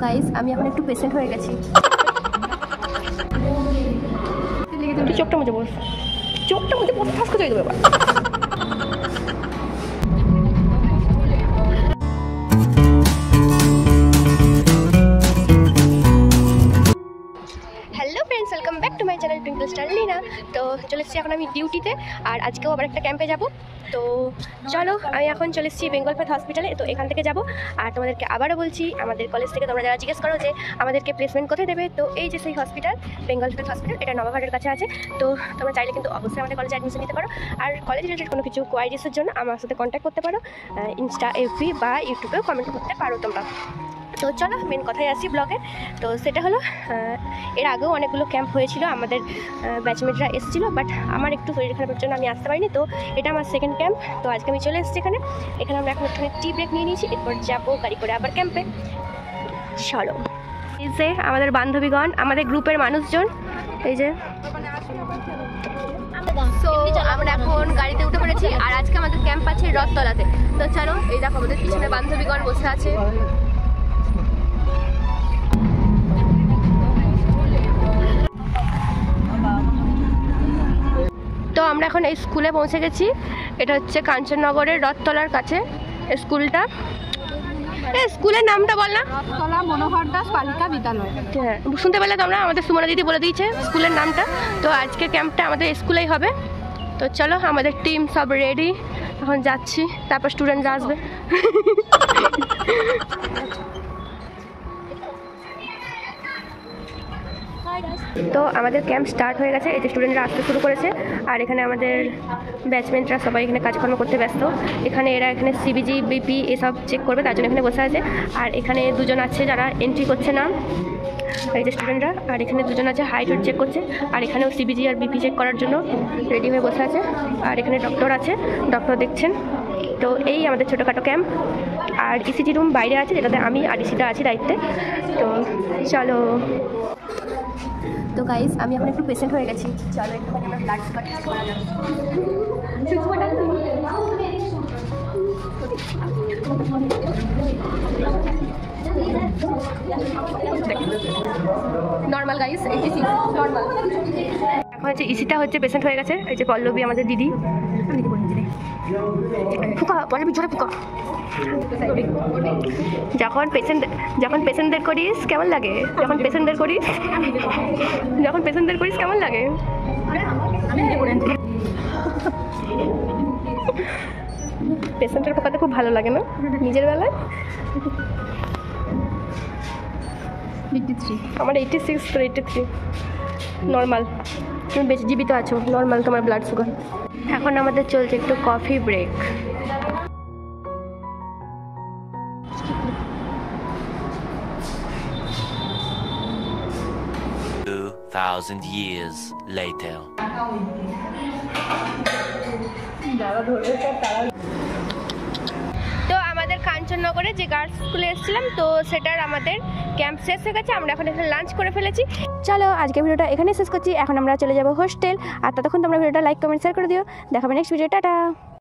Guys আমি এখন একটু পেশেন্ট হয়ে গেছি। চোখটা মুজে বস, চোখটা মুজে বস, ঠাস করে দেবে। Hello friends, welcome back to my channel twinkle star Leena. তো চলে এসেছি এখন আমি ডিউটিতে, আর আজকেও আবার একটা ক্যাম্পে যাব। তো চলো, আমি এখন চলে এসেছি বেঙ্গল প্যাথ হসপিটালে। তো এখান থেকে যাব, আর তোমাদেরকে আবারও বলছি, আমাদের কলেজ থেকে তোমরা যারা জিজ্ঞেস করো যে আমাদেরকে প্লেসমেন্ট কোথায় দেবে, তো এই যে সেই হসপিটাল, বেঙ্গল প্যাথ হসপিটাল, এটা নবাবহাটের কাছে আছে। তো তোমরা চাইলে কিন্তু অবশ্যই আমাদের কলেজে অ্যাডমিশন নিতে পারো, আর কলেজ রিলেটেড কোনো কিছু কোয়ারিজের জন্য আমার সাথে কন্ট্যাক্ট করতে পারো। ইনস্টা, এফবি বা ইউটিউবেও কমেন্ট করতে পারো তোমরা। তো চলো মেন কথায় আসি ব্লগে। তো সেটা হলো, এর আগেও অনেকগুলো ক্যাম্প হয়েছিল, আমাদের ব্যাচমেটরা এসেছিলো, বাট আমার একটু শরীর খারাপের জন্য আমি আসতে পারিনি। তো এটা আমার সেকেন্ড ক্যাম্প। তো আজকে আমি চলে এসেছি এখানে আমরা এখন একটু টি ব্রেক নিয়ে নিয়েছি, এরপর যাবো গাড়ি করে আবার ক্যাম্পে। চলো, এই যে আমাদের বান্ধবীগণ, আমাদের গ্রুপের মানুষজন, এই যে। তো আমরা এখন গাড়িতে উঠে পড়েছি, আর আজকে আমাদের ক্যাম্প আছে রথতলাতে। তো চলো, এই দেখো আমাদের পিছনে বান্ধবীগণ বসে আছে। তো আমরা এখন এই স্কুলে পৌঁছে গেছি। এটা হচ্ছে কাঞ্চননগরের রথতলার কাছে স্কুলটা। স্কুলের নামটা বল না। রথতলা মনোহর দাস বালিকা বিদ্যালয়। হ্যাঁ, শুনতে পেলে তোমরা, আমাদের সুমনা দিদি বলে দিয়েছে স্কুলের নামটা। তো আজকে ক্যাম্পটা আমাদের স্কুলেই হবে। তো চলো, আমাদের টিম সব রেডি, এখন যাচ্ছি, তারপর স্টুডেন্টরা আসবে। তো আমাদের ক্যাম্প স্টার্ট হয়ে গেছে, এই যে স্টুডেন্টরা আসতে শুরু করেছে, আর এখানে আমাদের ব্যাচমেন্টরা সবাই এখানে কাজকর্ম করতে ব্যস্ত। এখানে এরা এখানে সিবিজি, বিপি এসব চেক করবে, তার জন্য এখানে বসে আছে। আর এখানে দুজন আছে যারা এন্ট্রি করছে নাম, এই যে স্টুডেন্টরা। আর এখানে দুজন আছে হাইট ওয়েট চেক করছে, আর এখানেও সিবিজি আর বিপি চেক করার জন্য রেডি হয়ে বসে আছে। আর এখানে ডক্টর আছে, ডক্টর দেখছেন। তো এই আমাদের ছোটোখাটো ক্যাম্প। আর ইসিজি রুম বাইরে আছে, যেটাতে আমি আর ইসিটা আছি দায়িত্বে। তো চলো। তো গাইস আমি এখন একটু পেশেন্ট হয়ে গেছি, চলো একটু আমরা ব্লাড সুগার টেস্ট করা যাবে। Normal guys, 86 normal. এখন হচ্ছে ইসিটা হচ্ছে পেশেন্ট হয়ে গেছে, এই যে পল্লবী আমাদের দিদি। ফুকা পল্লবী, জোরে ফুকা। যখন পেশেন্টদের করিস কেমন লাগে? যখন পেশেন্টদের করিস কেমন লাগে? পেশেন্টের ফোকাতে খুব ভালো লাগে না নিজের বেলায়? আমার 86, তোর 83 নর্মাল। তুমি বেশি জীবিত আছো, নর্মাল তোমার ব্লাড সুগার। এখন আমাদের চলছে একটু coffee break. Thousand years later. তো আমাদের কাঞ্চননগরে যে গার্লস স্কুলে এসেছিলাম, তো সেটার আমাদের ক্যাম্প শেষ হয়ে গেছে। আমরা এখন এখানে লাঞ্চ করে ফেলেছি। চলো আজকে ভিডিওটা এখানেই শেষ করছি। এখন আমরা চলে যাবো হোস্টেল। আর ততক্ষণ তোমরা ভিডিওটা লাইক, কমেন্ট, শেয়ার করে দিও। দেখাবে নেক্সট ভিডিও। টাটা।